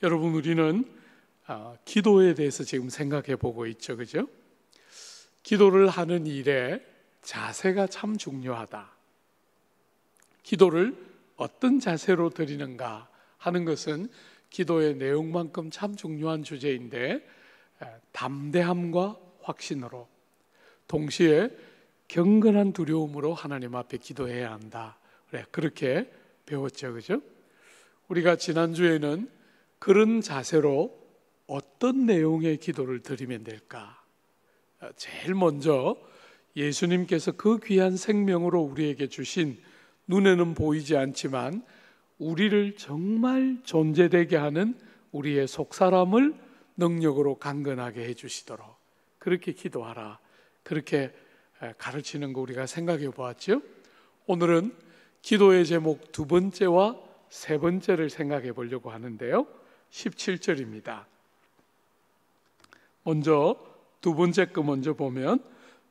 여러분, 우리는 기도에 대해서 지금 생각해 보고 있죠, 그죠? 기도를 하는 일에 자세가 참 중요하다. 기도를 어떤 자세로 드리는가 하는 것은 기도의 내용만큼 참 중요한 주제인데, 담대함과 확신으로, 동시에 경건한 두려움으로 하나님 앞에 기도해야 한다. 그렇게 배웠죠, 그죠? 우리가 지난주에는 그런 자세로 어떤 내용의 기도를 드리면 될까? 제일 먼저 예수님께서 그 귀한 생명으로 우리에게 주신, 눈에는 보이지 않지만 우리를 정말 존재되게 하는 우리의 속사람을 능력으로 강건하게 해주시도록 그렇게 기도하라, 그렇게 가르치는 거 우리가 생각해 보았죠. 오늘은 기도의 제목 두 번째와 세 번째를 생각해 보려고 하는데요, 17절입니다. 먼저 두 번째 거 먼저 보면,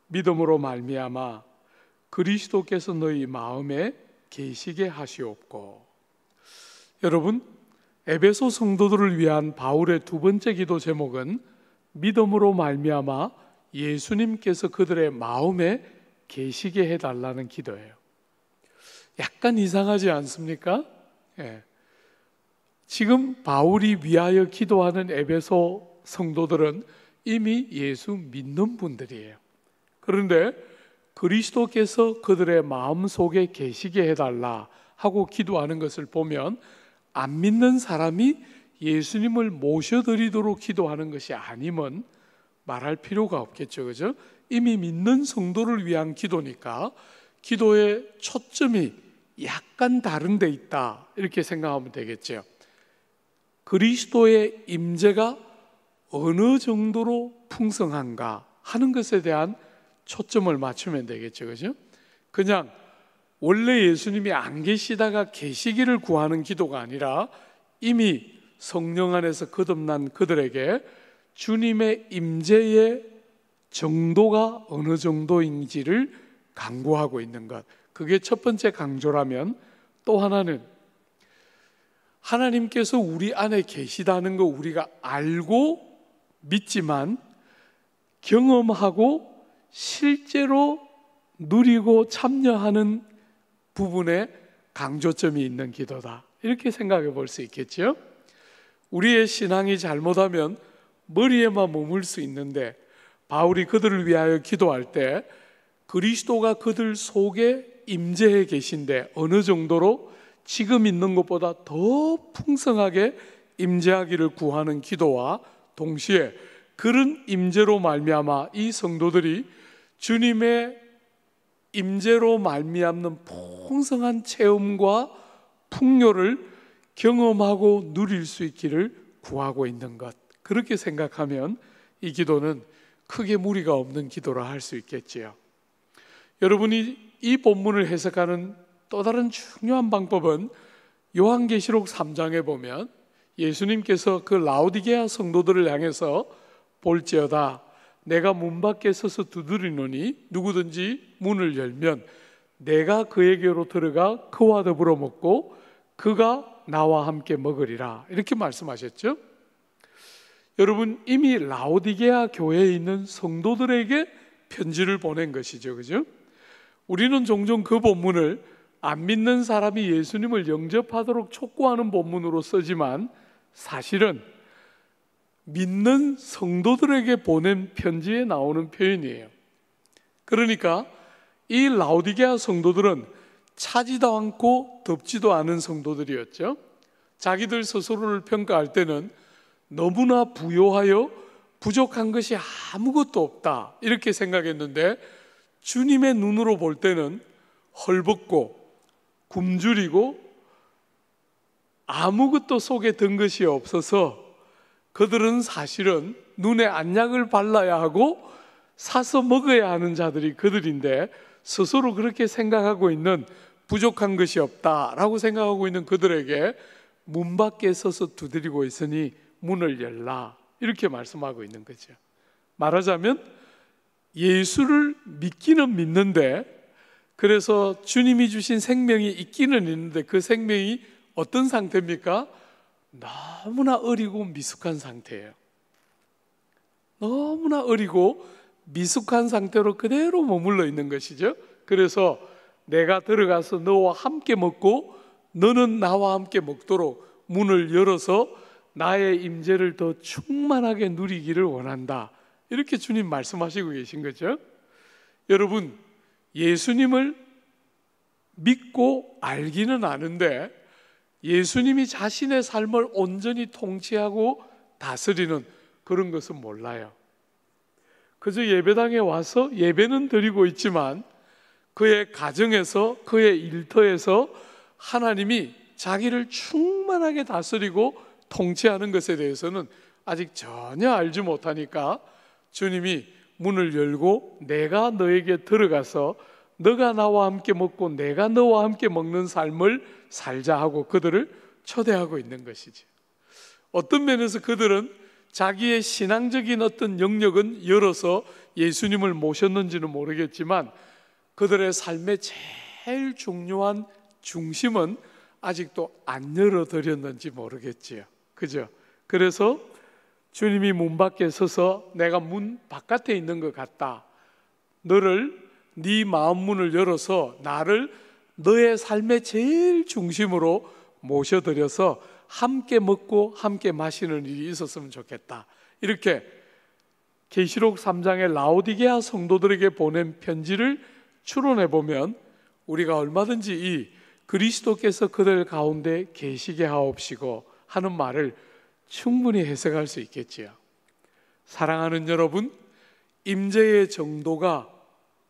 믿음으로 말미암아 그리스도께서 너희 마음에 계시게 하시옵고. 여러분, 에베소 성도들을 위한 바울의 두 번째 기도 제목은 믿음으로 말미암아 예수님께서 그들의 마음에 계시게 해달라는 기도예요. 약간 이상하지 않습니까? 지금 바울이 위하여 기도하는 에베소 성도들은 이미 예수 믿는 분들이에요. 그런데 그리스도께서 그들의 마음속에 계시게 해달라 하고 기도하는 것을 보면, 안 믿는 사람이 예수님을 모셔드리도록 기도하는 것이 아니면 말할 필요가 없겠죠, 그죠? 이미 믿는 성도를 위한 기도니까 기도의 초점이 약간 다른 데 있다, 이렇게 생각하면 되겠죠. 그리스도의 임재가 어느 정도로 풍성한가 하는 것에 대한 초점을 맞추면 되겠죠, 그죠? 그냥 원래 예수님이 안 계시다가 계시기를 구하는 기도가 아니라, 이미 성령 안에서 거듭난 그들에게 주님의 임재의 정도가 어느 정도인지를 강구하고 있는 것, 그게 첫 번째 강조라면, 또 하나는 하나님께서 우리 안에 계시다는 거 우리가 알고 믿지만 경험하고 실제로 누리고 참여하는 부분에 강조점이 있는 기도다, 이렇게 생각해 볼 수 있겠죠. 우리의 신앙이 잘못하면 머리에만 머물 수 있는데, 바울이 그들을 위하여 기도할 때 그리스도가 그들 속에 임재해 계신데 어느 정도로 지금 있는 것보다 더 풍성하게 임재하기를 구하는 기도와 동시에 그런 임재로 말미암아 이 성도들이 주님의 임재로 말미암는 풍성한 체험과 풍요를 경험하고 누릴 수 있기를 구하고 있는 것, 그렇게 생각하면 이 기도는 크게 무리가 없는 기도라 할 수 있겠지요. 여러분이 이 본문을 해석하는 또 다른 중요한 방법은 요한계시록 3장에 보면 예수님께서 그 라오디게아 성도들을 향해서 볼지어다 내가 문 밖에 서서 두드리노니 누구든지 문을 열면 내가 그에게로 들어가 그와 더불어 먹고 그가 나와 함께 먹으리라, 이렇게 말씀하셨죠. 여러분, 이미 라오디게아 교회에 있는 성도들에게 편지를 보낸 것이죠, 그죠? 우리는 종종 그 본문을 안 믿는 사람이 예수님을 영접하도록 촉구하는 본문으로 쓰지만, 사실은 믿는 성도들에게 보낸 편지에 나오는 표현이에요. 그러니까 이 라오디게아 성도들은 차지도 않고 덥지도 않은 성도들이었죠. 자기들 스스로를 평가할 때는 너무나 부요하여 부족한 것이 아무것도 없다, 이렇게 생각했는데, 주님의 눈으로 볼 때는 헐벗고 굶주리고 아무것도 속에 든 것이 없어서 그들은 사실은 눈에 안약을 발라야 하고 사서 먹어야 하는 자들이 그들인데, 스스로 그렇게 생각하고 있는, 부족한 것이 없다라고 생각하고 있는 그들에게 문 밖에 서서 두드리고 있으니 문을 열라, 이렇게 말씀하고 있는 거죠. 말하자면 예수를 믿기는 믿는데, 그래서 주님이 주신 생명이 있기는 있는데 그 생명이 어떤 상태입니까? 너무나 어리고 미숙한 상태예요. 너무나 어리고 미숙한 상태로 그대로 머물러 있는 것이죠. 그래서 내가 들어가서 너와 함께 먹고 너는 나와 함께 먹도록 문을 열어서 나의 임재를 더 충만하게 누리기를 원한다. 이렇게 주님 말씀하시고 계신 거죠. 여러분, 예수님을 믿고 알기는 아는데 예수님이 자신의 삶을 온전히 통치하고 다스리는 그런 것은 몰라요. 그저 예배당에 와서 예배는 드리고 있지만 그의 가정에서, 그의 일터에서 하나님이 자기를 충만하게 다스리고 통치하는 것에 대해서는 아직 전혀 알지 못하니까 주님이 문을 열고 내가 너에게 들어가서 너가 나와 함께 먹고 내가 너와 함께 먹는 삶을 살자 하고 그들을 초대하고 있는 것이지. 어떤 면에서 그들은 자기의 신앙적인 어떤 영역은 열어서 예수님을 모셨는지는 모르겠지만 그들의 삶의 제일 중요한 중심은 아직도 안 열어드렸는지 모르겠지요. 그죠? 그래서 주님이 문 밖에 서서 내가 문 바깥에 있는 것 같다. 네 마음 문을 열어서 나를 너의 삶의 제일 중심으로 모셔드려서 함께 먹고 함께 마시는 일이 있었으면 좋겠다. 이렇게 계시록 3장의 라오디게아 성도들에게 보낸 편지를 추론해 보면 우리가 얼마든지 이 그리스도께서 그들 가운데 계시게 하옵시고 하는 말을 충분히 해석할 수 있겠지요. 사랑하는 여러분, 임재의 정도가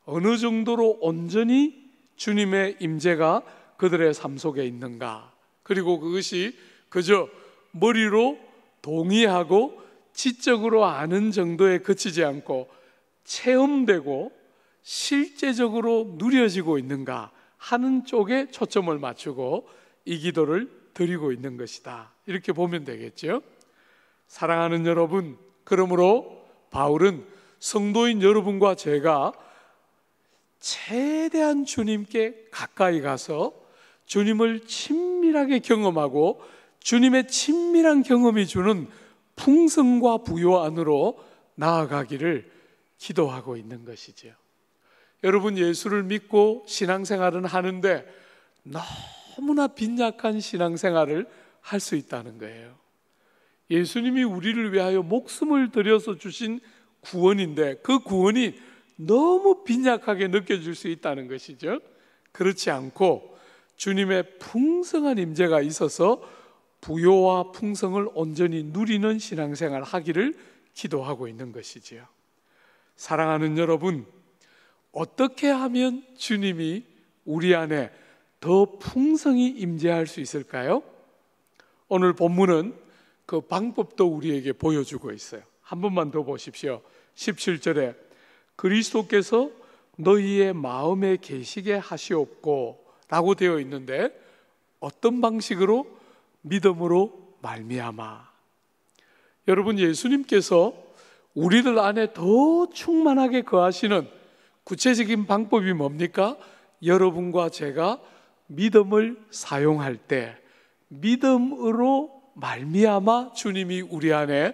어느 정도로 온전히 주님의 임재가 그들의 삶 속에 있는가, 그리고 그것이 그저 머리로 동의하고 지적으로 아는 정도에 그치지 않고 체험되고 실제적으로 누려지고 있는가 하는 쪽에 초점을 맞추고 이 기도를 드리고 있는 것이다. 이렇게 보면 되겠죠. 사랑하는 여러분, 그러므로 바울은 성도인 여러분과 제가 최대한 주님께 가까이 가서 주님을 친밀하게 경험하고 주님의 친밀한 경험이 주는 풍성과 부요 안으로 나아가기를 기도하고 있는 것이죠. 여러분, 예수를 믿고 신앙생활은 하는데 너무나 빈약한 신앙생활을 할 수 있다는 거예요. 예수님이 우리를 위하여 목숨을 들여서 주신 구원인데 그 구원이 너무 빈약하게 느껴질 수 있다는 것이죠. 그렇지 않고 주님의 풍성한 임재가 있어서 부요와 풍성을 온전히 누리는 신앙생활을 하기를 기도하고 있는 것이지요. 사랑하는 여러분, 어떻게 하면 주님이 우리 안에 더 풍성히 임재할 수 있을까요? 오늘 본문은 그 방법도 우리에게 보여주고 있어요. 한 번만 더 보십시오. 17절에 그리스도께서 너희의 마음에 계시게 하시옵고 라고 되어 있는데 어떤 방식으로? 믿음으로 말미암아. 여러분, 예수님께서 우리들 안에 더 충만하게 거하시는 구체적인 방법이 뭡니까? 여러분과 제가 믿음을 사용할 때 믿음으로 말미암아 주님이 우리 안에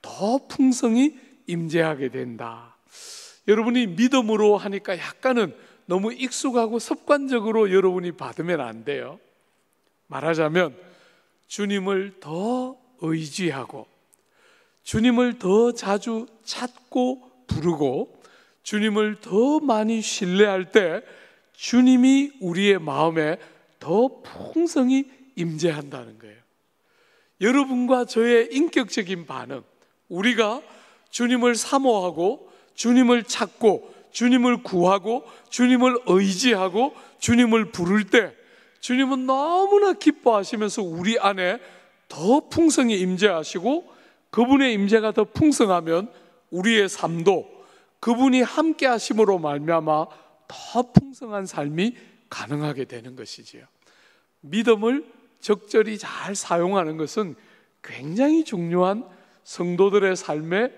더 풍성히 임재하게 된다. 여러분이 믿음으로 하니까 약간은 너무 익숙하고 습관적으로 여러분이 받으면 안 돼요. 말하자면 주님을 더 의지하고 주님을 더 자주 찾고 부르고 주님을 더 많이 신뢰할 때 주님이 우리의 마음에 더 풍성히 임재한다는 거예요. 여러분과 저의 인격적인 반응, 우리가 주님을 사모하고 주님을 찾고 주님을 구하고 주님을 의지하고 주님을 부를 때 주님은 너무나 기뻐하시면서 우리 안에 더 풍성히 임재하시고 그분의 임재가 더 풍성하면 우리의 삶도 그분이 함께 하심으로 말미암아 더 풍성한 삶이 가능하게 되는 것이지요. 믿음을 적절히 잘 사용하는 것은 굉장히 중요한 성도들의 삶의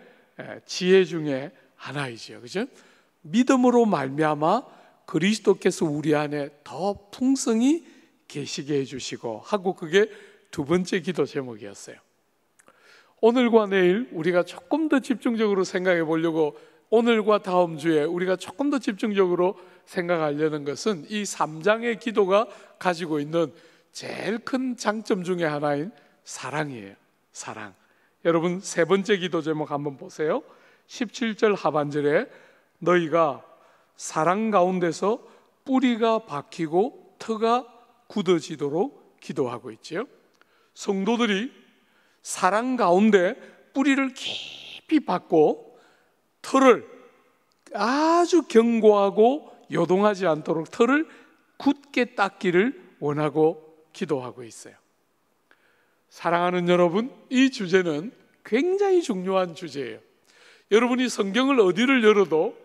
지혜 중에 하나이지요. 그죠? 믿음으로 말미암아 그리스도께서 우리 안에 더 풍성히 계시게 해주시고 하고 그게 두 번째 기도 제목이었어요. 오늘과 내일 우리가 조금 더 집중적으로 생각해 보려고, 오늘과 다음 주에 우리가 조금 더 집중적으로 생각하려는 것은 이 3장의 기도가 가지고 있는 제일 큰 장점 중에 하나인 사랑이에요. 사랑. 여러분, 세 번째 기도 제목 한번 보세요. 17절 하반절에 너희가 사랑 가운데서 뿌리가 박히고 터가 굳어지도록 기도하고 있지요. 성도들이 사랑 가운데 뿌리를 깊이 박고 털을 아주 견고하고 요동하지 않도록 털을 굳게 닦기를 원하고 기도하고 있어요. 사랑하는 여러분, 이 주제는 굉장히 중요한 주제예요. 여러분이 성경을 어디를 열어도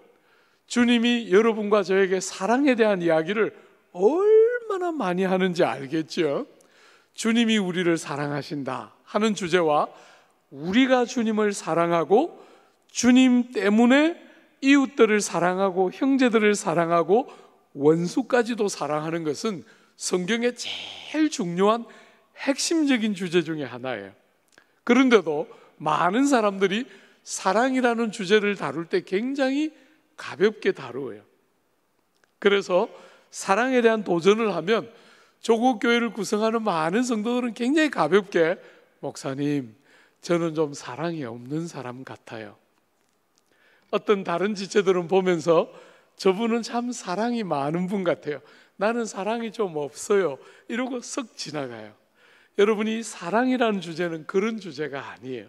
주님이 여러분과 저에게 사랑에 대한 이야기를 얼마나 많이 하는지 알겠죠? 주님이 우리를 사랑하신다 하는 주제와 우리가 주님을 사랑하고 주님 때문에 이웃들을 사랑하고 형제들을 사랑하고 원수까지도 사랑하는 것은 성경의 제일 중요한 핵심적인 주제 중에 하나예요. 그런데도 많은 사람들이 사랑이라는 주제를 다룰 때 굉장히 가볍게 다루어요. 그래서 사랑에 대한 도전을 하면 조국 교회를 구성하는 많은 성도들은 굉장히 가볍게, 목사님, 저는 좀 사랑이 없는 사람 같아요. 어떤 다른 지체들은 보면서 저분은 참 사랑이 많은 분 같아요. 나는 사랑이 좀 없어요. 이러고 썩 지나가요. 여러분이 사랑이라는 주제는 그런 주제가 아니에요.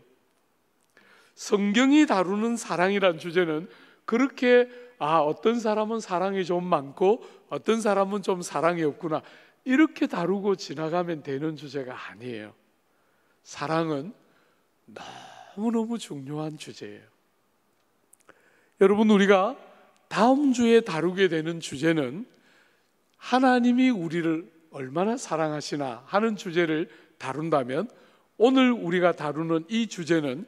성경이 다루는 사랑이라는 주제는 그렇게 어떤 사람은 사랑이 좀 많고 어떤 사람은 좀 사랑이 없구나, 이렇게 다루고 지나가면 되는 주제가 아니에요. 사랑은 너무너무 중요한 주제예요. 여러분, 우리가 다음 주에 다루게 되는 주제는 하나님이 우리를 얼마나 사랑하시나 하는 주제를 다룬다면, 오늘 우리가 다루는 이 주제는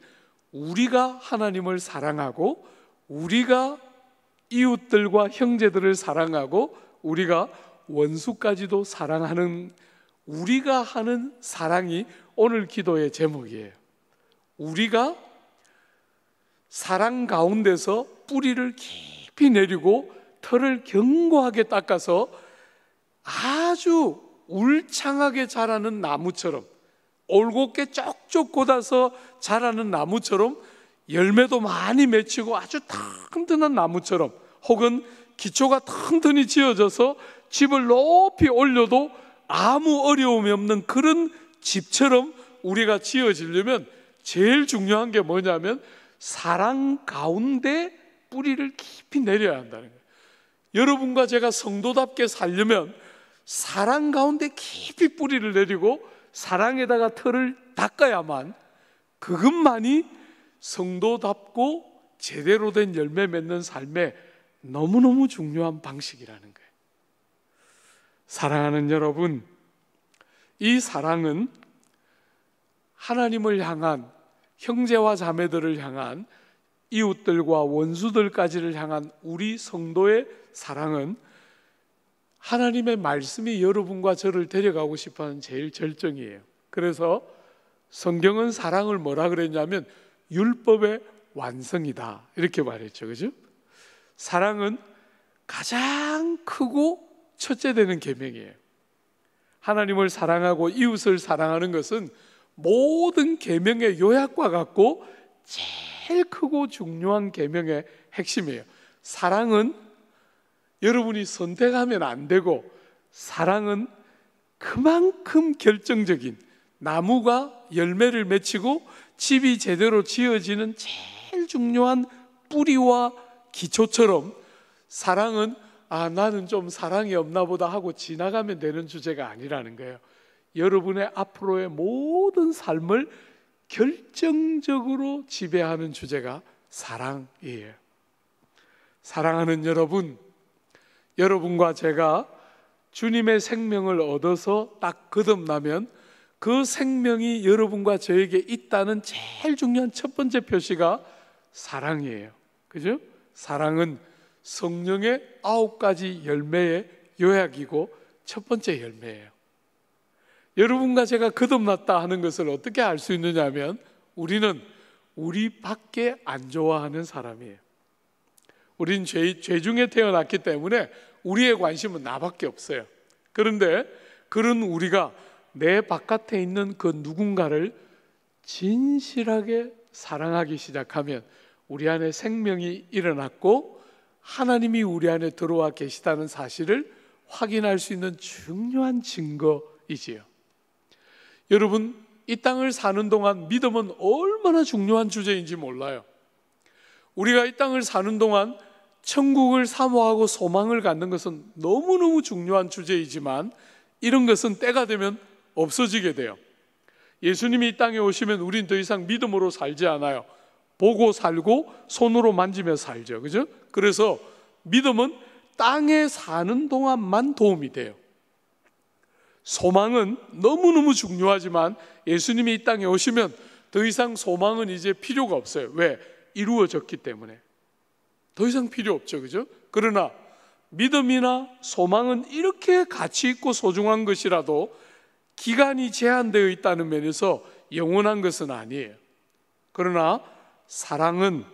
우리가 하나님을 사랑하고 우리가 이웃들과 형제들을 사랑하고 우리가 원수까지도 사랑하는, 우리가 하는 사랑이 오늘 기도의 제목이에요. 우리가 사랑 가운데서 뿌리를 깊이 내리고 털을 견고하게 닦아서 아주 울창하게 자라는 나무처럼, 올곧게 쪽쪽 꽂아서 자라는 나무처럼, 열매도 많이 맺히고 아주 튼튼한 나무처럼, 혹은 기초가 튼튼히 지어져서 집을 높이 올려도 아무 어려움이 없는 그런 집처럼 우리가 지어지려면 제일 중요한 게 뭐냐면 사랑 가운데 뿌리를 깊이 내려야 한다는 거예요. 여러분과 제가 성도답게 살려면 사랑 가운데 깊이 뿌리를 내리고 사랑에다가 털을 닦아야만, 그것만이 성도답고 제대로 된 열매 맺는 삶의 너무너무 중요한 방식이라는 거예요. 사랑하는 여러분, 이 사랑은 하나님을 향한, 형제와 자매들을 향한, 이웃들과 원수들까지를 향한 우리 성도의 사랑은 하나님의 말씀이 여러분과 저를 데려가고 싶어하는 제일 절정이에요. 그래서 성경은 사랑을 뭐라 그랬냐면 율법의 완성이다, 이렇게 말했죠. 그죠? 사랑은 가장 크고 첫째 되는 계명이에요. 하나님을 사랑하고 이웃을 사랑하는 것은 모든 계명의 요약과 같고 제일 크고 중요한 계명의 핵심이에요. 사랑은 여러분이 선택하면 안 되고, 사랑은 그만큼 결정적인, 나무가 열매를 맺히고 집이 제대로 지어지는 제일 중요한 뿌리와 기초처럼, 사랑은 나는 좀 사랑이 없나 보다 하고 지나가면 되는 주제가 아니라는 거예요. 여러분의 앞으로의 모든 삶을 결정적으로 지배하는 주제가 사랑이에요. 사랑하는 여러분, 여러분과 제가 주님의 생명을 얻어서 딱 거듭나면 그 생명이 여러분과 저에게 있다는 제일 중요한 첫 번째 표시가 사랑이에요. 그죠? 사랑은 성령의 9가지 열매의 요약이고 첫 번째 열매예요. 여러분과 제가 거듭났다 하는 것을 어떻게 알 수 있느냐 하면 우리는 우리 밖에 안 좋아하는 사람이에요. 우린 죄 중에 태어났기 때문에 우리의 관심은 나밖에 없어요. 그런데 그런 우리가 내 바깥에 있는 그 누군가를 진실하게 사랑하기 시작하면 우리 안에 생명이 일어났고 하나님이 우리 안에 들어와 계시다는 사실을 확인할 수 있는 중요한 증거이지요. 여러분, 이 땅을 사는 동안 믿음은 얼마나 중요한 주제인지 몰라요. 우리가 이 땅을 사는 동안 천국을 사모하고 소망을 갖는 것은 너무너무 중요한 주제이지만 이런 것은 때가 되면 없어지게 돼요. 예수님이 이 땅에 오시면 우린 더 이상 믿음으로 살지 않아요. 보고 살고 손으로 만지며 살죠. 그죠? 그래서 믿음은 땅에 사는 동안만 도움이 돼요. 소망은 너무너무 중요하지만 예수님이 이 땅에 오시면 더 이상 소망은 이제 필요가 없어요. 왜? 이루어졌기 때문에. 더 이상 필요 없죠. 그죠? 그러나 믿음이나 소망은 이렇게 가치 있고 소중한 것이라도 기간이 제한되어 있다는 면에서 영원한 것은 아니에요. 그러나 사랑은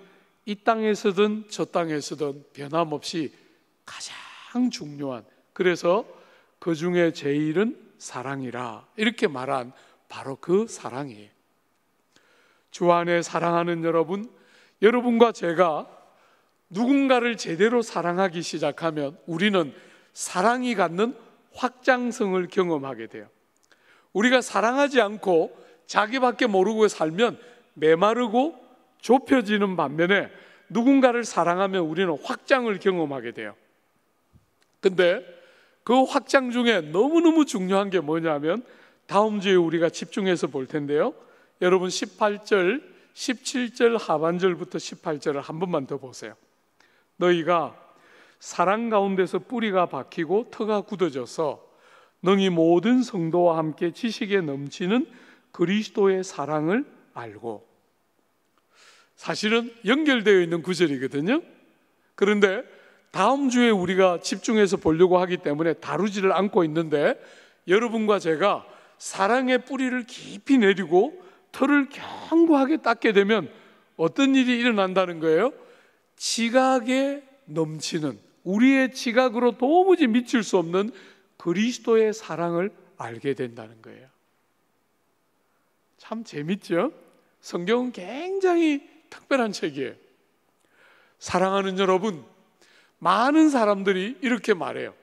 이 땅에서든 저 땅에서든 변함없이 가장 중요한, 그래서 그 중에 제일은 사랑이라 이렇게 말한 바로 그 사랑이에요. 주 안에 사랑하는 여러분, 여러분과 제가 누군가를 제대로 사랑하기 시작하면 우리는 사랑이 갖는 확장성을 경험하게 돼요. 우리가 사랑하지 않고 자기밖에 모르고 살면 메마르고 좁혀지는 반면에 누군가를 사랑하면 우리는 확장을 경험하게 돼요. 근데 그 확장 중에 너무너무 중요한 게 뭐냐면 다음 주에 우리가 집중해서 볼 텐데요. 여러분 18절, 17절 하반절부터 18절을 한 번만 더 보세요. 너희가 사랑 가운데서 뿌리가 박히고 터가 굳어져서 너희 모든 성도와 함께 지식에 넘치는 그리스도의 사랑을 알고. 사실은 연결되어 있는 구절이거든요. 그런데 다음 주에 우리가 집중해서 보려고 하기 때문에 다루지를 않고 있는데 여러분과 제가 사랑의 뿌리를 깊이 내리고 털을 견고하게 닦게 되면 어떤 일이 일어난다는 거예요? 지각에 넘치는, 우리의 지각으로 도무지 미칠 수 없는 그리스도의 사랑을 알게 된다는 거예요. 참 재밌죠? 성경은 굉장히 특별한 책이에요. 사랑하는 여러분, 많은 사람들이 이렇게 말해요.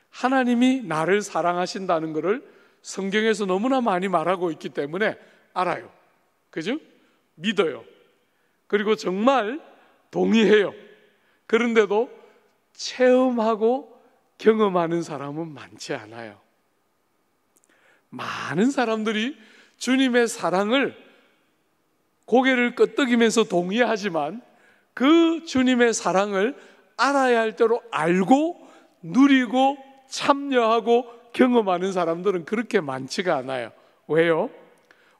하나님이 나를 사랑하신다는 것을 성경에서 너무나 많이 말하고 있기 때문에 알아요. 그죠? 믿어요. 그리고 정말 동의해요. 그런데도 체험하고 경험하는 사람은 많지 않아요. 많은 사람들이 주님의 사랑을 고개를 끄덕이면서 동의하지만 그 주님의 사랑을 알아야 할 대로 알고 누리고 참여하고 경험하는 사람들은 그렇게 많지가 않아요. 왜요?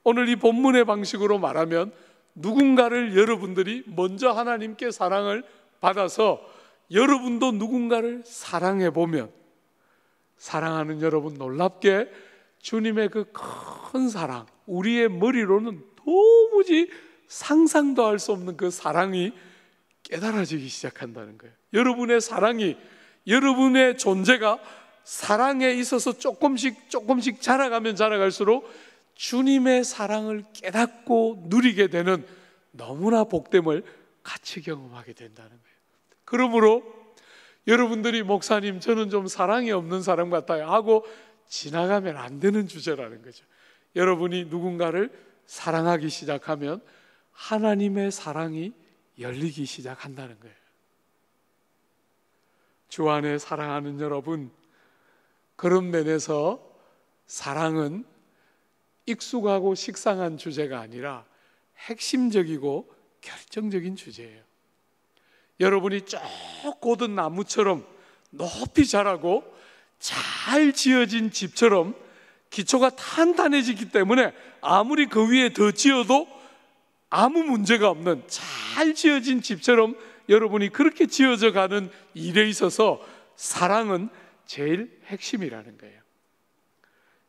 오늘 이 본문의 방식으로 말하면 누군가를 여러분들이 먼저 하나님께 사랑을 받아서 여러분도 누군가를 사랑해 보면 사랑하는 여러분 놀랍게 주님의 그 큰 사랑, 우리의 머리로는 도무지 상상도 할 수 없는 그 사랑이 깨달아지기 시작한다는 거예요. 여러분의 사랑이, 여러분의 존재가 사랑에 있어서 조금씩 자라가면 자라갈수록 주님의 사랑을 깨닫고 누리게 되는 너무나 복됨을 같이 경험하게 된다는 거예요. 그러므로 여러분들이 목사님 저는 좀 사랑이 없는 사람 같아요 하고 지나가면 안 되는 주제라는 거죠. 여러분이 누군가를 사랑하기 시작하면 하나님의 사랑이 열리기 시작한다는 거예요. 주 안에 사랑하는 여러분, 그런 면에서 사랑은 익숙하고 식상한 주제가 아니라 핵심적이고 결정적인 주제예요. 여러분이 쭉 고든 나무처럼 높이 자라고 잘 지어진 집처럼 기초가 탄탄해지기 때문에 아무리 그 위에 더 지어도 아무 문제가 없는 잘 지어진 집처럼 여러분이 그렇게 지어져 가는 일에 있어서 사랑은 제일 핵심이라는 거예요.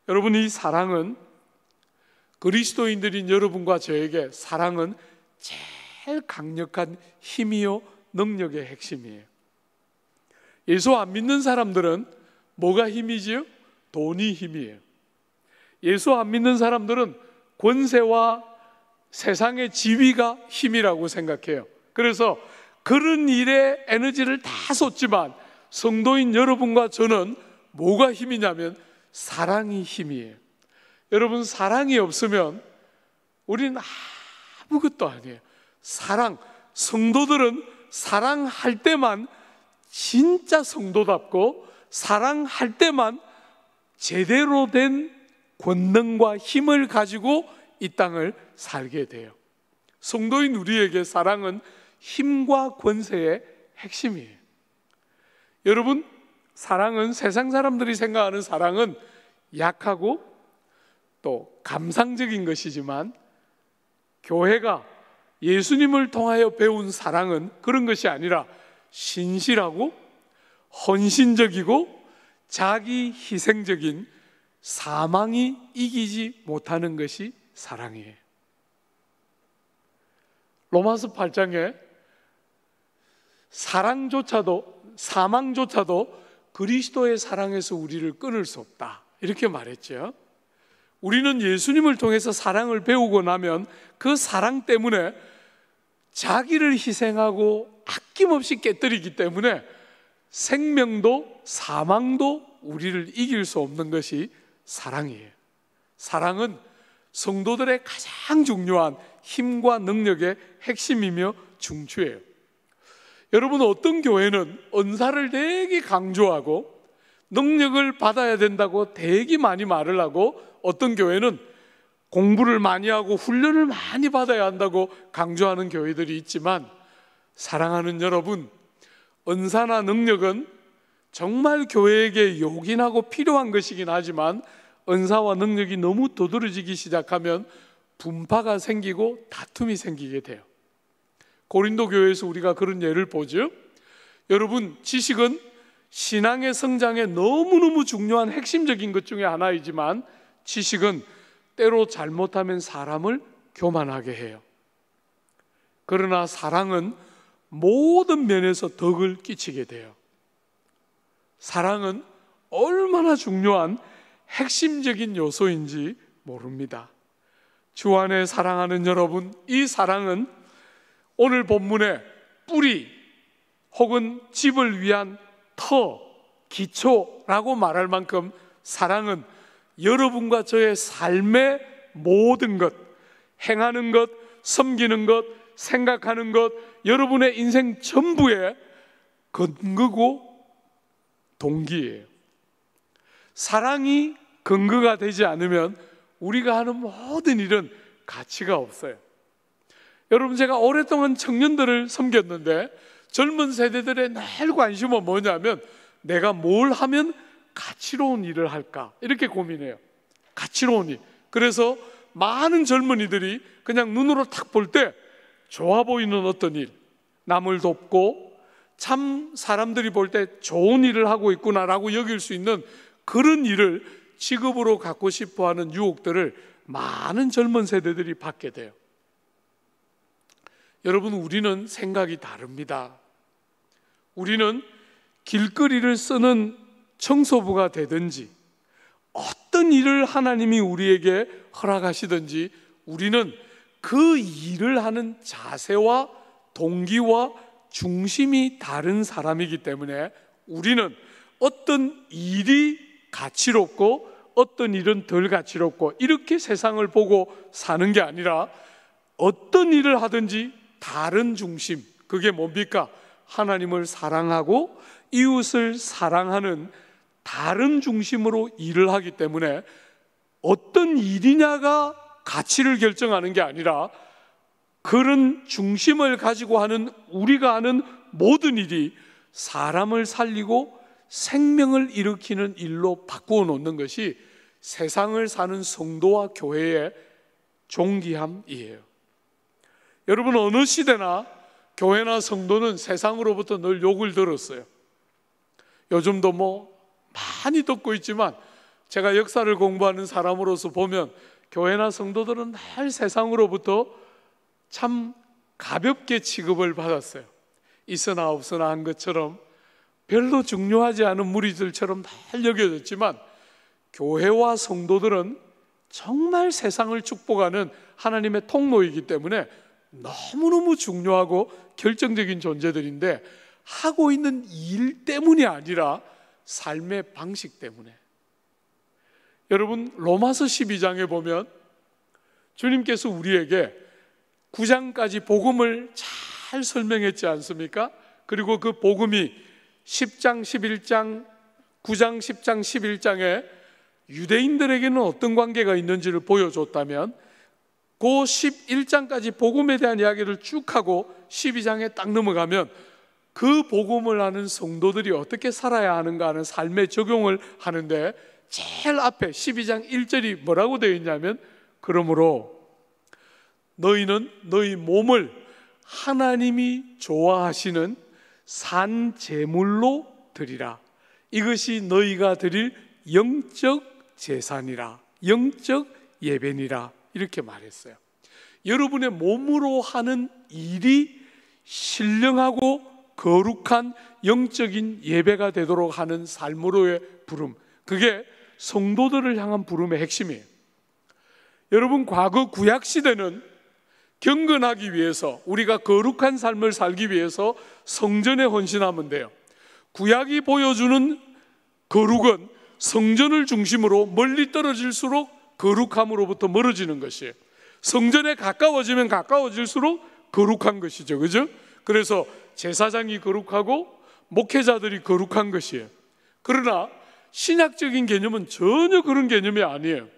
여러분, 이 사랑은, 그리스도인들인 여러분과 저에게 사랑은 제일 강력한 힘이요 능력의 핵심이에요. 예수 안 믿는 사람들은 뭐가 힘이지요? 돈이 힘이에요. 예수 안 믿는 사람들은 권세와 세상의 지위가 힘이라고 생각해요. 그래서 그런 일에 에너지를 다 쏟지만 성도인 여러분과 저는 뭐가 힘이냐면 사랑이 힘이에요. 여러분, 사랑이 없으면 우리는 아무것도 아니에요. 사랑, 성도들은 사랑할 때만 진짜 성도답고 사랑할 때만 제대로 된 권능과 힘을 가지고 이 땅을 살게 돼요. 성도인 우리에게 사랑은 힘과 권세의 핵심이에요. 여러분, 사랑은, 세상 사람들이 생각하는 사랑은 약하고 또 감상적인 것이지만 교회가 예수님을 통하여 배운 사랑은 그런 것이 아니라 신실하고 헌신적이고 자기 희생적인, 사망이 이기지 못하는 것이 사랑이에요. 로마서 8장에 사망조차도 그리스도의 사랑에서 우리를 끊을 수 없다, 이렇게 말했죠. 우리는 예수님을 통해서 사랑을 배우고 나면 그 사랑 때문에 자기를 희생하고 아낌없이 깨뜨리기 때문에 생명도 사망도 우리를 이길 수 없는 것이 사랑이에요. 사랑은 성도들의 가장 중요한 힘과 능력의 핵심이며 중추예요. 여러분, 어떤 교회는 은사를 되게 강조하고 능력을 받아야 된다고 되게 많이 말을 하고, 어떤 교회는 공부를 많이 하고 훈련을 많이 받아야 한다고 강조하는 교회들이 있지만, 사랑하는 여러분, 은사나 능력은 정말 교회에게 요긴하고 필요한 것이긴 하지만 은사와 능력이 너무 도드라지기 시작하면 분파가 생기고 다툼이 생기게 돼요. 고린도 교회에서 우리가 그런 예를 보죠. 여러분, 지식은 신앙의 성장에 너무너무 중요한 핵심적인 것 중에 하나이지만 지식은 때로 잘못하면 사람을 교만하게 해요. 그러나 사랑은 모든 면에서 덕을 끼치게 돼요. 사랑은 얼마나 중요한 핵심적인 요소인지 모릅니다. 주 안에 사랑하는 여러분, 이 사랑은 오늘 본문의 뿌리 혹은 집을 위한 터, 기초라고 말할 만큼 사랑은 여러분과 저의 삶의 모든 것, 행하는 것, 섬기는 것, 생각하는 것, 여러분의 인생 전부의 근거고 동기예요. 사랑이 근거가 되지 않으면 우리가 하는 모든 일은 가치가 없어요. 여러분, 제가 오랫동안 청년들을 섬겼는데 젊은 세대들의 늘 관심은 뭐냐면 내가 뭘 하면 가치로운 일을 할까, 이렇게 고민해요. 가치로운 일. 그래서 많은 젊은이들이 그냥 눈으로 탁 볼 때 좋아 보이는 어떤 일, 남을 돕고 참 사람들이 볼 때 좋은 일을 하고 있구나라고 여길 수 있는 그런 일을 직업으로 갖고 싶어하는 유혹들을 많은 젊은 세대들이 받게 돼요. 여러분, 우리는 생각이 다릅니다. 우리는 길거리를 쓰는 청소부가 되든지 어떤 일을 하나님이 우리에게 허락하시든지 우리는 그 일을 하는 자세와 동기와 중심이 다른 사람이기 때문에 우리는 어떤 일이 가치롭고 어떤 일은 덜 가치롭고 이렇게 세상을 보고 사는 게 아니라 어떤 일을 하든지 다른 중심, 그게 뭡니까? 하나님을 사랑하고 이웃을 사랑하는 다른 중심으로 일을 하기 때문에 어떤 일이냐가 가치를 결정하는 게 아니라 그런 중심을 가지고 하는 우리가 하는 모든 일이 사람을 살리고 생명을 일으키는 일로 바꾸어 놓는 것이 세상을 사는 성도와 교회의 존귀함이에요. 여러분, 어느 시대나 교회나 성도는 세상으로부터 늘 욕을 들었어요. 요즘도 많이 듣고 있지만 제가 역사를 공부하는 사람으로서 보면 교회나 성도들은 늘 세상으로부터 참 가볍게 취급을 받았어요. 있으나 없으나 한 것처럼 별로 중요하지 않은 무리들처럼 늘 여겨졌지만, 교회와 성도들은 정말 세상을 축복하는 하나님의 통로이기 때문에 너무너무 중요하고 결정적인 존재들인데, 하고 있는 일 때문이 아니라 삶의 방식 때문에. 여러분, 로마서 12장에 보면 주님께서 우리에게 9장까지 복음을 잘 설명했지 않습니까? 그리고 그 복음이 10장, 11장, 9장, 10장, 11장에 유대인들에게는 어떤 관계가 있는지를 보여줬다면, 그 11장까지 복음에 대한 이야기를 쭉 하고 12장에 딱 넘어가면 그 복음을 아는 성도들이 어떻게 살아야 하는가 하는 삶의 적용을 하는데, 제일 앞에 12장 1절이 뭐라고 되어 있냐면, 그러므로 너희는 너희 몸을 하나님이 좋아하시는 산 제물로 드리라. 이것이 너희가 드릴 영적 제사니라, 영적 예배니라, 이렇게 말했어요. 여러분의 몸으로 하는 일이 신령하고 거룩한 영적인 예배가 되도록 하는 삶으로의 부름, 그게 성도들을 향한 부름의 핵심이에요. 여러분, 과거 구약시대는 경건하기 위해서, 우리가 거룩한 삶을 살기 위해서 성전에 헌신하면 돼요. 구약이 보여주는 거룩은 성전을 중심으로 멀리 떨어질수록 거룩함으로부터 멀어지는 것이에요. 성전에 가까워지면 가까워질수록 거룩한 것이죠, 그죠? 그래서 제사장이 거룩하고 목회자들이 거룩한 것이에요. 그러나 신약적인 개념은 전혀 그런 개념이 아니에요.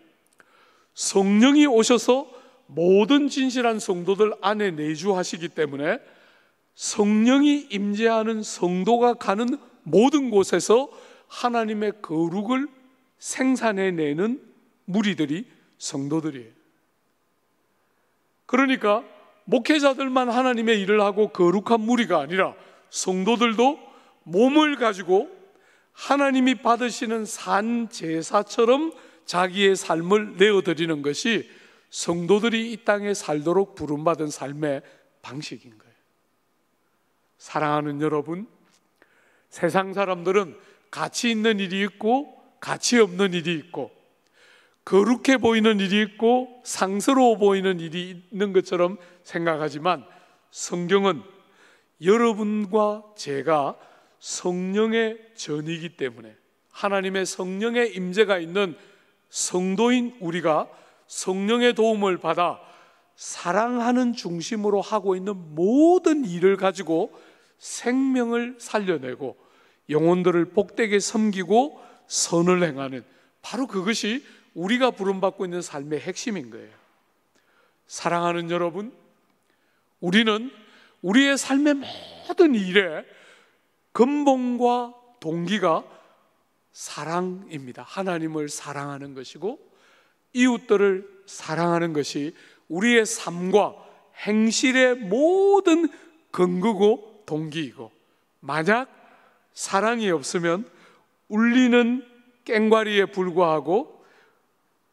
성령이 오셔서 모든 진실한 성도들 안에 내주하시기 때문에 성령이 임재하는 성도가 가는 모든 곳에서 하나님의 거룩을 생산해내는 무리들이 성도들이에요. 그러니까 목회자들만 하나님의 일을 하고 거룩한 무리가 아니라 성도들도 몸을 가지고 하나님이 받으시는 산 제사처럼 자기의 삶을 내어드리는 것이 성도들이 이 땅에 살도록 부름받은 삶의 방식인 거예요. 사랑하는 여러분, 세상 사람들은 가치 있는 일이 있고 가치 없는 일이 있고, 거룩해 보이는 일이 있고 상스러워 보이는 일이 있는 것처럼 생각하지만, 성경은 여러분과 제가 성령의 전이기 때문에, 하나님의 성령의 임재가 있는 성도인 우리가 성령의 도움을 받아 사랑하는 중심으로 하고 있는 모든 일을 가지고 생명을 살려내고 영혼들을 복되게 섬기고 선을 행하는, 바로 그것이 우리가 부름받고 있는 삶의 핵심인 거예요. 사랑하는 여러분, 우리는 우리의 삶의 모든 일에 근본과 동기가 사랑입니다. 하나님을 사랑하는 것이고 이웃들을 사랑하는 것이 우리의 삶과 행실의 모든 근거고 동기이고, 만약 사랑이 없으면 울리는 꽹과리에 불과하고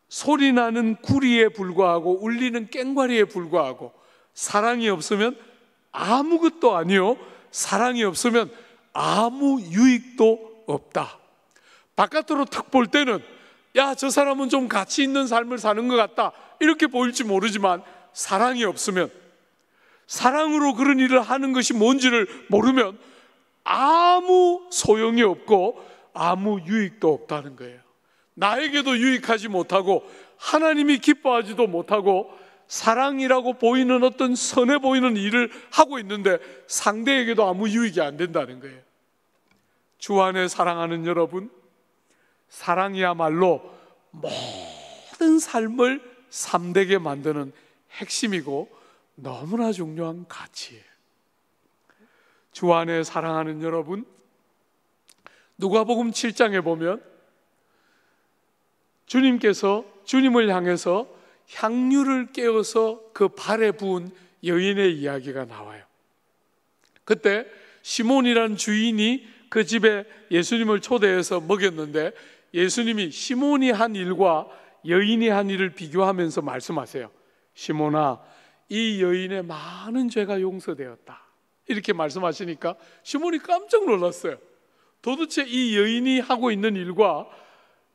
소리나는 구리에 불과하고 울리는 꽹과리에 불과하고, 사랑이 없으면 아무것도 아니요, 사랑이 없으면 아무 유익도 없다. 바깥으로 탁 볼 때는 야, 저 사람은 좀 가치 있는 삶을 사는 것 같다 이렇게 보일지 모르지만, 사랑이 없으면, 사랑으로 그런 일을 하는 것이 뭔지를 모르면 아무 소용이 없고 아무 유익도 없다는 거예요. 나에게도 유익하지 못하고 하나님이 기뻐하지도 못하고 사랑이라고 보이는 어떤 선해 보이는 일을 하고 있는데 상대에게도 아무 유익이 안 된다는 거예요. 주 안에 사랑하는 여러분, 사랑이야말로 모든 삶을 참되게 만드는 핵심이고 너무나 중요한 가치예요. 주 안에 사랑하는 여러분, 누가복음 7장에 보면 주님께서 주님을 향해서 향유를 깨어서 그 발에 부은 여인의 이야기가 나와요. 그때 시몬이라는 주인이 그 집에 예수님을 초대해서 먹였는데 예수님이 시몬이 한 일과 여인이 한 일을 비교하면서 말씀하세요. 시몬아, 이 여인의 많은 죄가 용서되었다, 이렇게 말씀하시니까 시몬이 깜짝 놀랐어요. 도대체 이 여인이 하고 있는 일과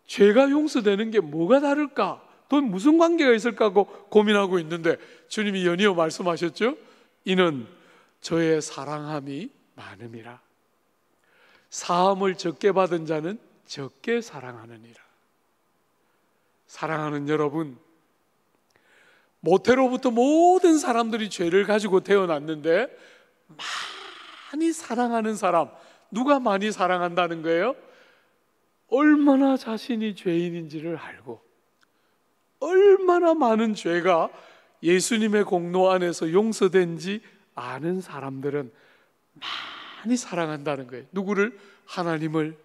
죄가 용서되는 게 뭐가 다를까? 또 무슨 관계가 있을까 하고 고민하고 있는데 주님이 연이어 말씀하셨죠. 이는 저의 사랑함이 많음이라. 사함을 적게 받은 자는 적게 사랑하느니라. 사랑하는 여러분, 모태로부터 모든 사람들이 죄를 가지고 태어났는데 많이 사랑하는 사람, 누가 많이 사랑한다는 거예요? 얼마나 자신이 죄인인지를 알고 얼마나 많은 죄가 예수님의 공로 안에서 용서된지 아는 사람들은 많이 사랑한다는 거예요. 누구를? 하나님을,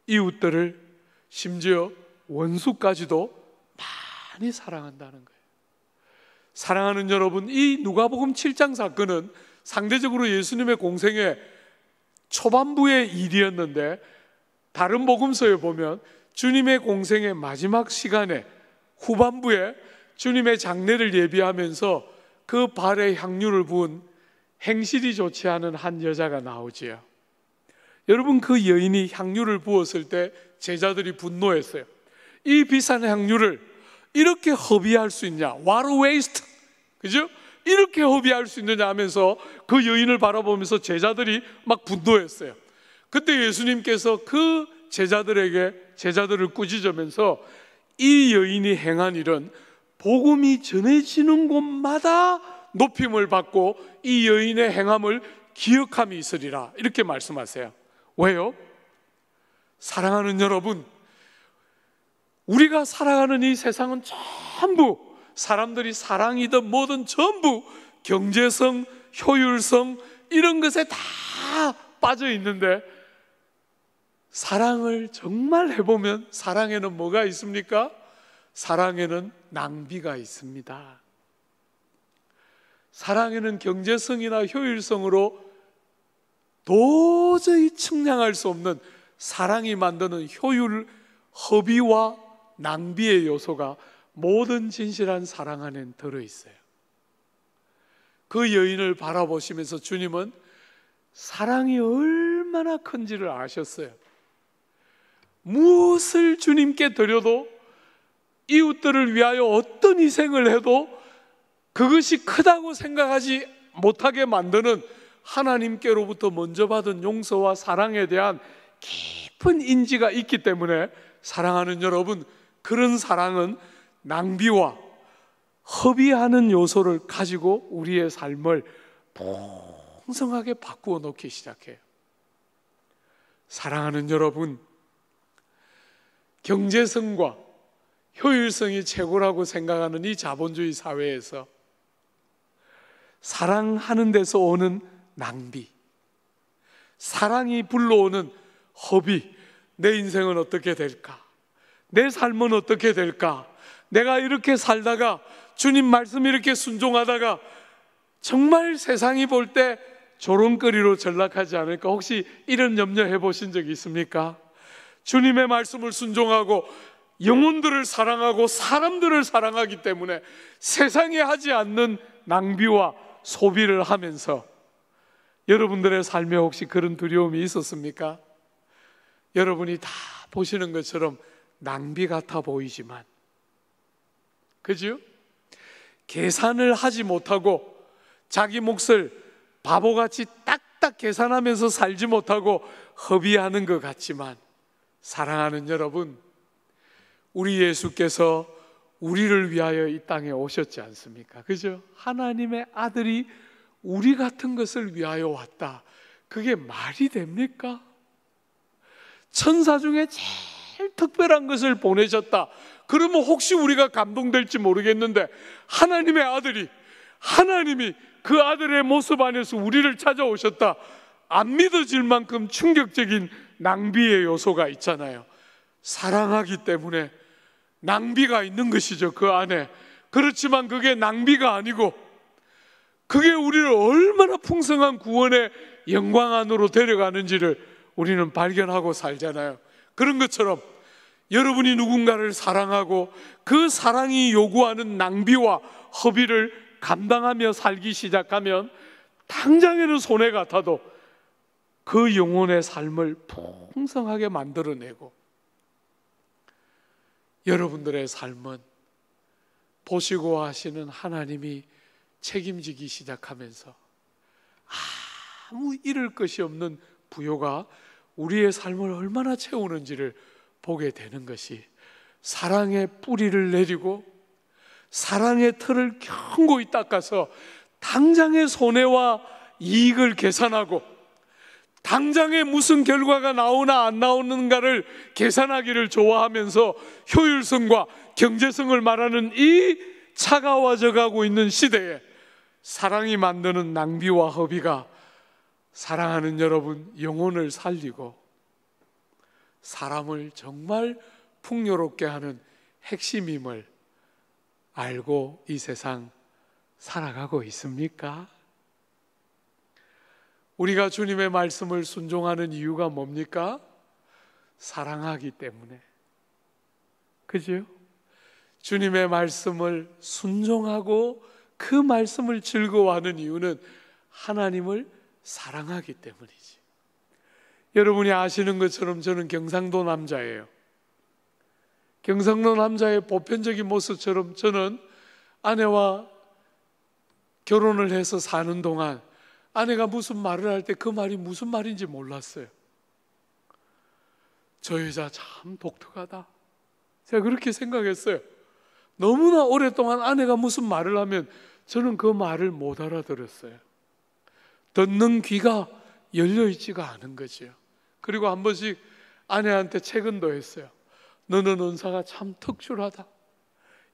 이웃들을, 심지어 원수까지도 많이 사랑한다는 거예요. 사랑하는 여러분, 이 누가복음 7장 사건은 상대적으로 예수님의 공생의 초반부의 일이었는데 다른 복음서에 보면 주님의 공생의 마지막 시간에 후반부에 주님의 장례를 예비하면서 그 발에 향유를 부은 행실이 좋지 않은 한 여자가 나오지요. 여러분, 그 여인이 향유를 부었을 때 제자들이 분노했어요. 이 비싼 향유를 이렇게 허비할 수 있냐? What a waste! 그죠? 이렇게 허비할 수 있느냐 하면서 그 여인을 바라보면서 제자들이 막 분노했어요. 그때 예수님께서 그 제자들을 꾸짖으면서 이 여인이 행한 일은 복음이 전해지는 곳마다 높임을 받고 이 여인의 행함을 기억함이 있으리라, 이렇게 말씀하세요. 왜요? 사랑하는 여러분, 우리가 살아가는 이 세상은 전부 사람들이 사랑이든 뭐든 전부 경제성, 효율성 이런 것에 다 빠져 있는데 사랑을 정말 해보면 사랑에는 뭐가 있습니까? 사랑에는 낭비가 있습니다. 사랑에는 경제성이나 효율성으로 도저히 측량할 수 없는 사랑이 만드는 효율, 허비와 낭비의 요소가 모든 진실한 사랑 안엔 들어있어요. 그 여인을 바라보시면서 주님은 사랑이 얼마나 큰지를 아셨어요. 무엇을 주님께 드려도, 이웃들을 위하여 어떤 희생을 해도 그것이 크다고 생각하지 못하게 만드는 하나님께로부터 먼저 받은 용서와 사랑에 대한 깊은 인지가 있기 때문에 사랑하는 여러분, 그런 사랑은 낭비와 허비하는 요소를 가지고 우리의 삶을 풍성하게 바꾸어 놓기 시작해요. 사랑하는 여러분, 경제성과 효율성이 최고라고 생각하는 이 자본주의 사회에서 사랑하는 데서 오는 낭비, 사랑이 불러오는 허비, 내 인생은 어떻게 될까? 내 삶은 어떻게 될까? 내가 이렇게 살다가 주님 말씀 이렇게 순종하다가 정말 세상이 볼 때 조롱거리로 전락하지 않을까? 혹시 이런 염려해 보신 적 있습니까? 주님의 말씀을 순종하고 영혼들을 사랑하고 사람들을 사랑하기 때문에 세상에 하지 않는 낭비와 소비를 하면서 여러분들의 삶에 혹시 그런 두려움이 있었습니까? 여러분이 다 보시는 것처럼 낭비 같아 보이지만, 그죠? 계산을 하지 못하고 자기 몫을 바보같이 딱딱 계산하면서 살지 못하고 허비하는 것 같지만, 사랑하는 여러분, 우리 예수께서 우리를 위하여 이 땅에 오셨지 않습니까? 그죠? 하나님의 아들이 우리 같은 것을 위하여 왔다. 그게 말이 됩니까? 천사 중에 제일 특별한 것을 보내셨다. 그러면 혹시 우리가 감동될지 모르겠는데 하나님의 아들이, 하나님이 그 아들의 모습 안에서 우리를 찾아오셨다. 안 믿어질 만큼 충격적인 낭비의 요소가 있잖아요. 사랑하기 때문에 낭비가 있는 것이죠, 그 안에. 그렇지만 그게 낭비가 아니고 그게 우리를 얼마나 풍성한 구원의 영광 안으로 데려가는지를 우리는 발견하고 살잖아요. 그런 것처럼 여러분이 누군가를 사랑하고 그 사랑이 요구하는 낭비와 허비를 감당하며 살기 시작하면 당장에는 손해 같아도 그 영혼의 삶을 풍성하게 만들어내고, 여러분들의 삶은 보시고 하시는 하나님이 책임지기 시작하면서 아무 잃을 것이 없는 부요가 우리의 삶을 얼마나 채우는지를 보게 되는 것이, 사랑의 뿌리를 내리고 사랑의 틀을 견고히 닦아서 당장의 손해와 이익을 계산하고 당장에 무슨 결과가 나오나 안 나오는가를 계산하기를 좋아하면서 효율성과 경제성을 말하는 이 차가워져 가고 있는 시대에 사랑이 만드는 낭비와 허비가 사랑하는 여러분 영혼을 살리고 사람을 정말 풍요롭게 하는 핵심임을 알고 이 세상 살아가고 있습니까? 우리가 주님의 말씀을 순종하는 이유가 뭡니까? 사랑하기 때문에. 그죠? 주님의 말씀을 순종하고 그 말씀을 즐거워하는 이유는 하나님을 사랑하기 때문이지. 여러분이 아시는 것처럼 저는 경상도 남자예요. 경상도 남자의 보편적인 모습처럼 저는 아내와 결혼을 해서 사는 동안 아내가 무슨 말을 할 때 그 말이 무슨 말인지 몰랐어요. 저 여자 참 독특하다, 제가 그렇게 생각했어요. 너무나 오랫동안 아내가 무슨 말을 하면 저는 그 말을 못 알아들었어요. 듣는 귀가 열려있지가 않은 거죠. 그리고 한 번씩 아내한테 채근도 했어요. 너는 은사가 참 특출하다.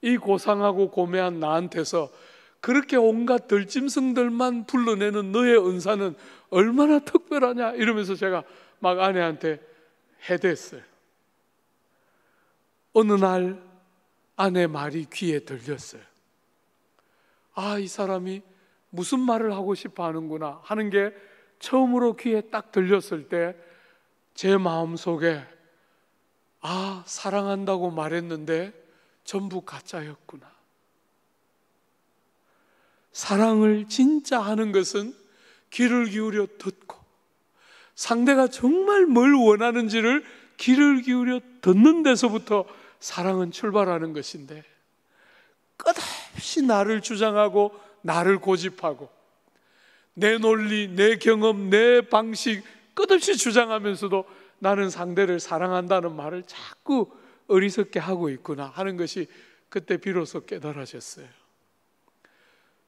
이 고상하고 고매한 나한테서 그렇게 온갖 들짐승들만 불러내는 너의 은사는 얼마나 특별하냐, 이러면서 제가 막 아내한테 해댔어요. 어느 날 아내 말이 귀에 들렸어요. 아, 이 사람이 무슨 말을 하고 싶어 하는구나 하는 게 처음으로 귀에 딱 들렸을 때 제 마음속에, 아, 사랑한다고 말했는데 전부 가짜였구나. 사랑을 진짜 하는 것은 귀를 기울여 듣고 상대가 정말 뭘 원하는지를 귀를 기울여 듣는 데서부터 사랑은 출발하는 것인데, 끝없이 나를 주장하고 나를 고집하고 내 논리, 내 경험, 내 방식 끝없이 주장하면서도 나는 상대를 사랑한다는 말을 자꾸 어리석게 하고 있구나 하는 것이 그때 비로소 깨달아졌어요.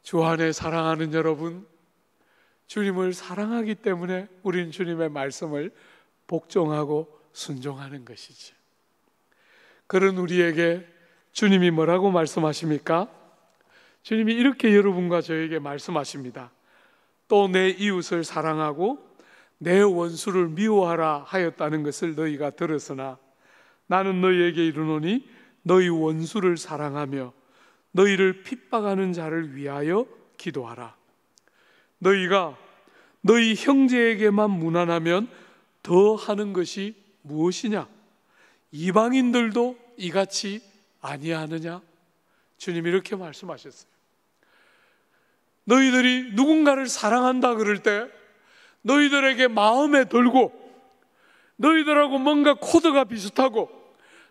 주 안에 사랑하는 여러분, 주님을 사랑하기 때문에 우린 주님의 말씀을 복종하고 순종하는 것이지. 그런 우리에게 주님이 뭐라고 말씀하십니까? 주님이 이렇게 여러분과 저에게 말씀하십니다. 또 내 이웃을 사랑하고 내 원수를 미워하라 하였다는 것을 너희가 들었으나 나는 너희에게 이르노니 너희 원수를 사랑하며 너희를 핍박하는 자를 위하여 기도하라. 너희가 너희 형제에게만 무난하면 더 하는 것이 무엇이냐? 이방인들도 이같이 아니하느냐? 주님이 이렇게 말씀하셨어요. 너희들이 누군가를 사랑한다 그럴 때 너희들에게 마음에 들고 너희들하고 뭔가 코드가 비슷하고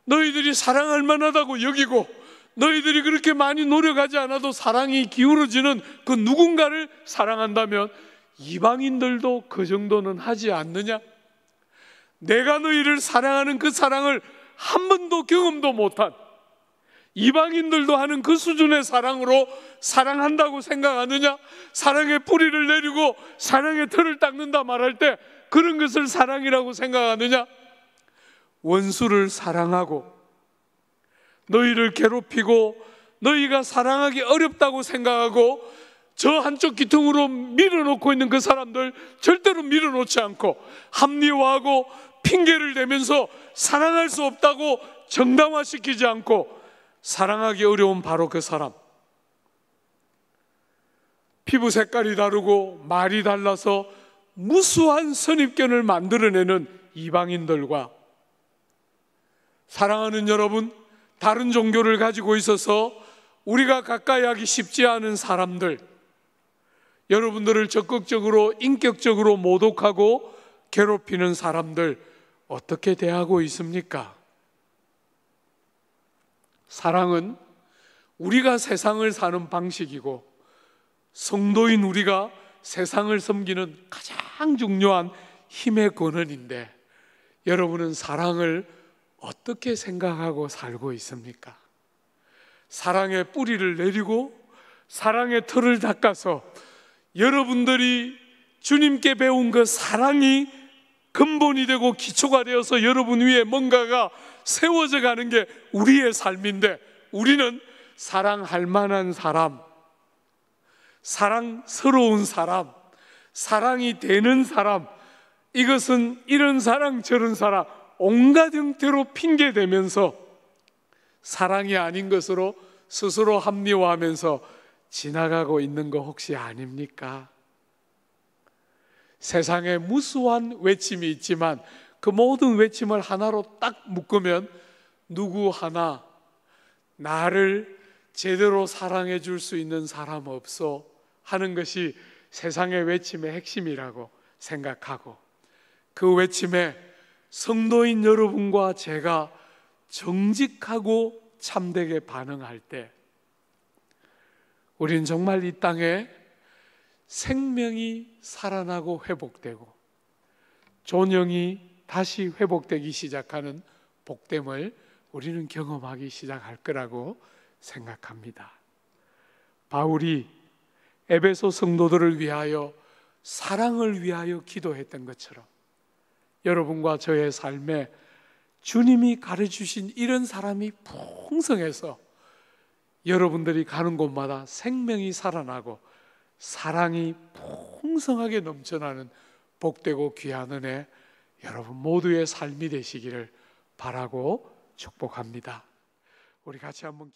너희들이 사랑할 만하다고 여기고 너희들이 그렇게 많이 노력하지 않아도 사랑이 기울어지는 그 누군가를 사랑한다면 이방인들도 그 정도는 하지 않느냐? 내가 너희를 사랑하는 그 사랑을 한 번도 경험도 못한 이방인들도 하는 그 수준의 사랑으로 사랑한다고 생각하느냐? 사랑의 뿌리를 내리고 사랑의 틀을 닦는다 말할 때 그런 것을 사랑이라고 생각하느냐? 원수를 사랑하고 너희를 괴롭히고 너희가 사랑하기 어렵다고 생각하고 저 한쪽 귀퉁으로 밀어놓고 있는 그 사람들 절대로 밀어놓지 않고 합리화하고 핑계를 대면서 사랑할 수 없다고 정당화시키지 않고 사랑하기 어려운 바로 그 사람, 피부 색깔이 다르고 말이 달라서 무수한 선입견을 만들어내는 이방인들과 사랑하는 여러분, 다른 종교를 가지고 있어서 우리가 가까이 하기 쉽지 않은 사람들, 여러분들을 적극적으로 인격적으로 모독하고 괴롭히는 사람들 어떻게 대하고 있습니까? 사랑은 우리가 세상을 사는 방식이고 성도인 우리가 세상을 섬기는 가장 중요한 힘의 근원인데, 여러분은 사랑을 어떻게 생각하고 살고 있습니까? 사랑의 뿌리를 내리고 사랑의 틀을 닦아서 여러분들이 주님께 배운 그 사랑이 근본이 되고 기초가 되어서 여러분 위에 뭔가가 세워져 가는 게 우리의 삶인데, 우리는 사랑할 만한 사람, 사랑스러운 사람, 사랑이 되는 사람, 이것은 이런 사랑 저런 사랑 온갖 형태로 핑계대면서 사랑이 아닌 것으로 스스로 합리화하면서 지나가고 있는 거 혹시 아닙니까? 세상에 무수한 외침이 있지만 그 모든 외침을 하나로 딱 묶으면 누구 하나 나를 제대로 사랑해 줄 수 있는 사람 없어 하는 것이 세상의 외침의 핵심이라고 생각하고, 그 외침에 성도인 여러분과 제가 정직하고 참되게 반응할 때 우린 정말 이 땅에 생명이 살아나고 회복되고 존영이 다시 회복되기 시작하는 복됨을 우리는 경험하기 시작할 거라고 생각합니다. 바울이 에베소 성도들을 위하여 사랑을 위하여 기도했던 것처럼 여러분과 저의 삶에 주님이 가르쳐주신 이런 사람이 풍성해서 여러분들이 가는 곳마다 생명이 살아나고 사랑이 풍성하게 넘쳐나는 복되고 귀한 은혜 여러분 모두의 삶이 되시기를 바라고 축복합니다. 우리 같이 한번